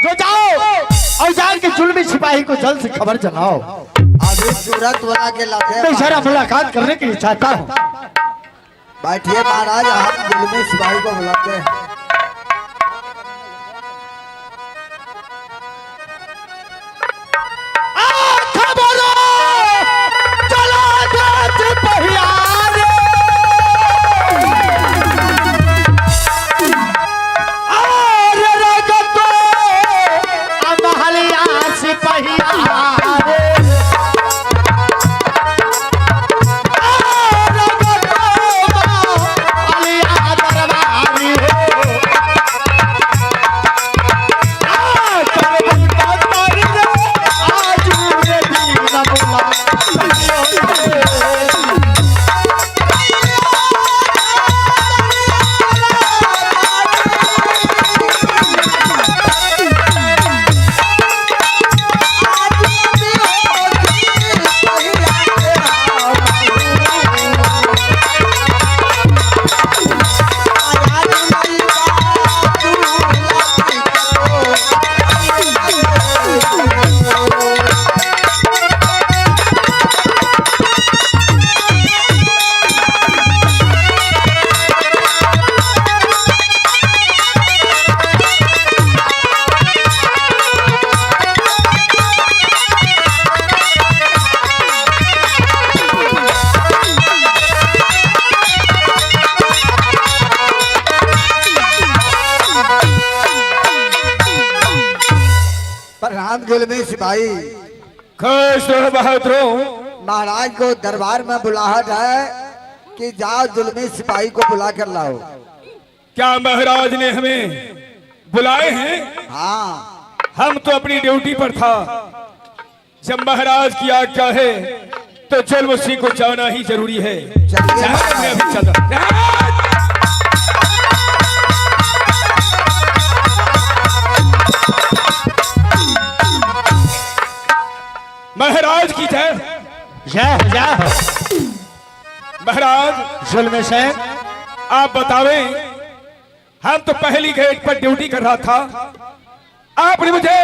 जो जाओ और जाके जुल्मी सिपाही को जल्द से खबर जलाओ। अभी तुरंत बना के लाते मैं हैं। जरा मुलाकात करने के लिए चाहता हूँ। बैठिए महाराज, हम जुल्मी सिपाही को बुलाते हैं। प्रणाम जुल्मी सिपाही। खुश रहो बहादुरों। महाराज को दरबार में बुलाहट है कि जाओ जुल्मी सिपाही को बुला कर लाओ। क्या महाराज ने हमें बुलाए हैं? हाँ, हम तो अपनी ड्यूटी पर था। जब महाराज की आज्ञा है तो जुल्म सिंह को जाना ही जरूरी है। चलिए मैं अभी चला। महाराज की जय। जय जय। महाराज जुल्मी सिंह, आप बतावें, हम तो पहली गेट पर ड्यूटी कर रहा था। आपने मुझे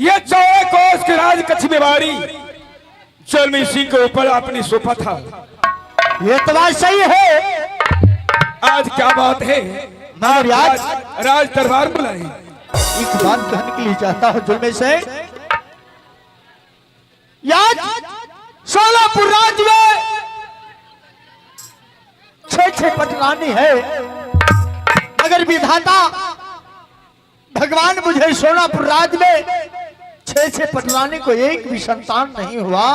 ये 14 कोस के राज कच्छ में बारी जुल्मी सिंह के ऊपर आपने सौंपा था। ये तो बात सही है। आज क्या बात है? महाराज राज दरबार बुलाए। एक बात कहने के लिए चाहता हूँ जुल्मी सिंह। याद सोलापुर राज्य में 6 पटरानी है, अगर विधाता भगवान मुझे सोलापुर राज्य में 6 पटरानी को एक भी संतान नहीं हुआ।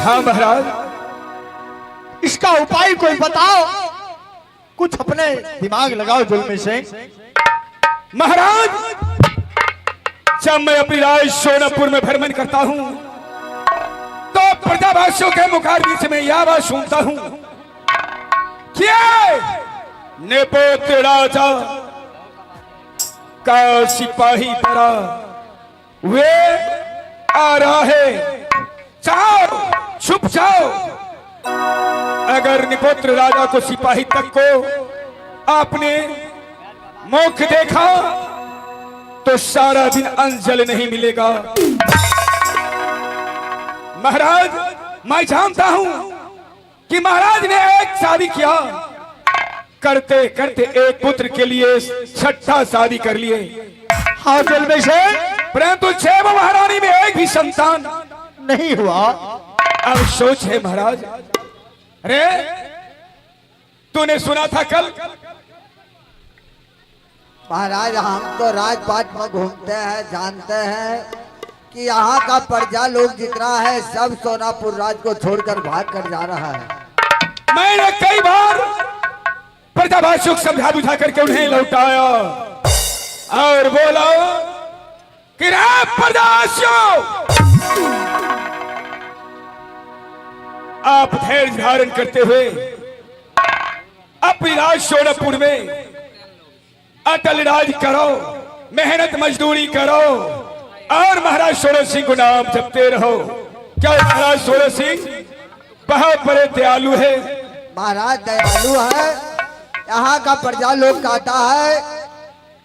हाँ महाराज, इसका उपाय कोई बताओ, कुछ अपने दिमाग लगाओ जुल्मी सिंह। महाराज, जब मैं अपनी राज सोनापुर में भ्रमण करता हूँ तो प्रजावासियों के मुखारबिन से मैं यह आवाज सुनता हूँ कि नेपोत राजा का सिपाही तेरा वे आ रहा है, जाओ छुप जाओ। अगर निपुत्र राजा को सिपाही तक को आपने मुख देखा तो सारा दिन अंजल नहीं मिलेगा। महाराज, मैं जानता हूं कि महाराज ने एक शादी किया, करते करते एक पुत्र के लिए 6ठा शादी कर लिए। हाँ जुल्मी सिंह, परंतु 6 महारानी में एक भी संतान नहीं हुआ। अब सोच है महाराज। अरे तूने सुना था कल? महाराज हम तो राजपाट में घूमते हैं, जानते हैं कि यहाँ का प्रजा लोग जितना है सब सोनापुर राज को छोड़कर भाग कर जा रहा है। मैंने कई बार प्रजावासियों को समझा बुझा करके उन्हें लौटाया और बोला कि रे प्रजावासियों, आप धैर्य धारण करते हुए अपनी राज सोनापुर में अटल राज करो, मेहनत मजदूरी करो और महाराज सोलह सिंह को नाम जपते रहो। क्या महाराज सोलह सिंह बहुत बड़े दयालु है? महाराज दयालु है, यहाँ का प्रजा लोग कहता है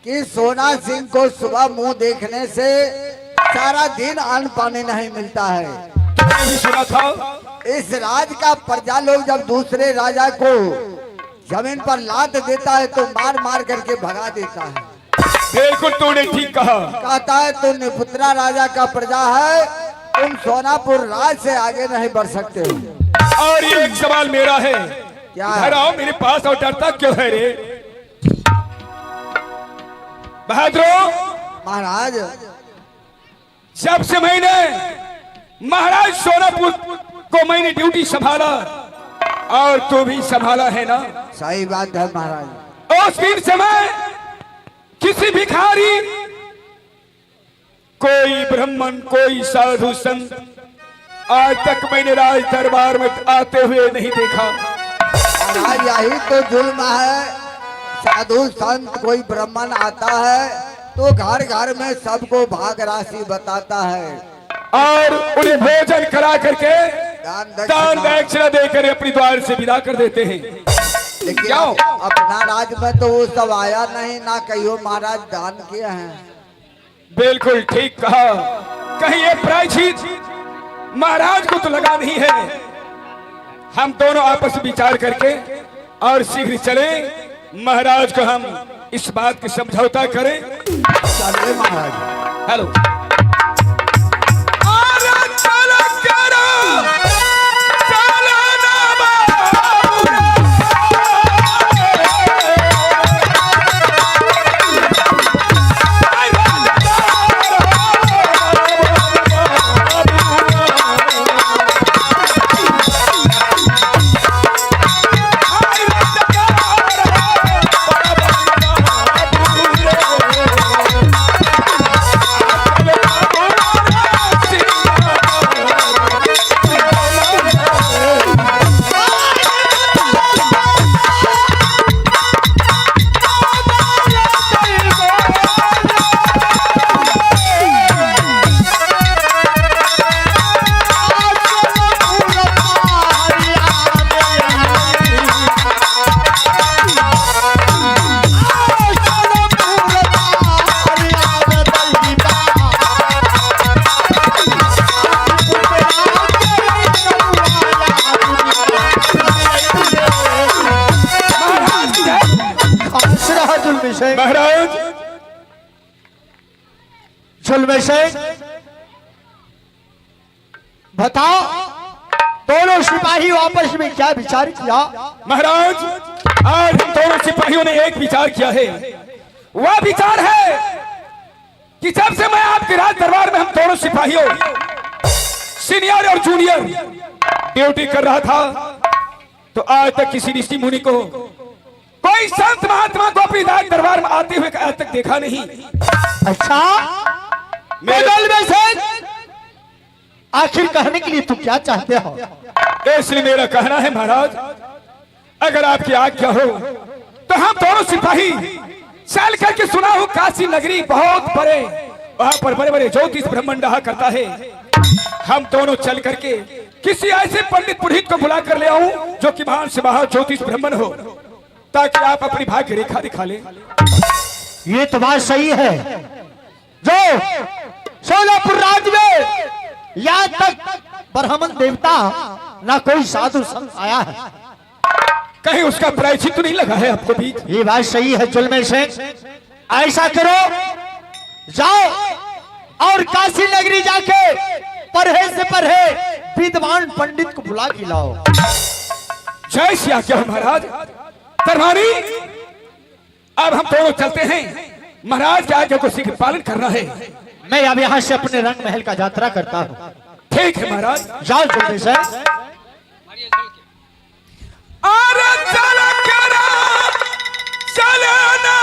कि सोना सिंह को सुबह मुंह देखने से सारा दिन अन्न पानी नहीं मिलता है। तुमने भी सुना था? इस राज का प्रजा लोग जब दूसरे राजा को जमीन पर लाद देता है तो मार मार करके भगा देता है। बिल्कुल तूने ठीक कहा। कहता है तुम निपुत्रा राजा का प्रजा है, तुम सोनापुर राज से आगे नहीं बढ़ सकते हो। और ये एक सवाल मेरा है, क्या घर आओ मेरे पास और डरता क्यों है रे? बहादुर, महाराज जब से मैंने महाराज सोनापुर को मैंने ड्यूटी संभाला और तू भी संभाला है ना? सही बात है महाराज। उस दिन समय किसी भिखारी, कोई ब्राह्मण, कोई साधु संत आज तक मैंने राज दरबार में आते हुए नहीं देखा। महाराज यही तो जुल्म है। साधु संत कोई ब्राह्मण आता है तो घर घर में सबको भाग राशि बताता है और उन्हें भोजन करा करके दान दक्षिणा देकर अपने द्वार से विदा कर देते हैं। लेकिन क्यों? अपना राज में तो वो सब आया नहीं, ना कहियो महाराज दान किए हैं। बिल्कुल ठीक कहा। कहीं ये प्रायश्चित महाराज को तो लगा नहीं है। हम दोनों आपस में विचार करके और शीघ्र चले, महाराज को हम इस बात की समझौता करें। चलिए महाराज। हेलो, अरे चलो करो, चलो ना महाराज। जुल्म शेख, बताओ दोनों सिपाही आपस में क्या विचार किया? महाराज, आज हम दोनों सिपाहियों ने एक विचार किया है। वह विचार है कि जब से मैं आपके राज दरबार में हम दोनों सिपाहियों, सीनियर और जूनियर, ड्यूटी कर रहा था तो आज तक किसी ऋषि मुनि को, कोई संत महात्मा को अपनी राज दरबार में आते हुए आज तक देखा नहीं। अच्छा, बगल में से आखिर कहने के लिए तू क्या चाहते हो? इसलिए मेरा कहना है महाराज, अगर आपकी आज्ञा हो तो हम दोनों सिपाही चल करके, सुना हो काशी नगरी बहुत बड़े, वहां पर बड़े बड़े ज्योतिष ब्रह्मंड रहा करता है, हम दोनों चल करके किसी ऐसे पंडित पुरोहित को बुला कर ले आऊं जो कि महान से महान ज्योतिष ब्राह्मण हो, ताकि आप अपनी भाग्य रेखा दिखा ले। ये तो बात सही है। जो सोनापुर राज में यहाँ तक ब्राह्मण देवता ना कोई साधु संत आया है, कहीं उसका प्रायश्चित तो नहीं लगा है आपको भी? ये बात सही है जुल्म शेख। ऐसा करो, जाओ और काशी नगरी जाके पढ़े से पढ़े विद्वान पंडित को बुला के लाओ। जय श्री आज्ञा महाराज। दरबारी, अब हम दोनों चलते हैं। महाराज की आज्ञा को शीघ्र पालन करना है। मैं अब यहाँ से अपने रंग महल का यात्रा करता हूँ। ठीक है महाराज। जाओ जल्दी से। अरे चलो करो, चलो ना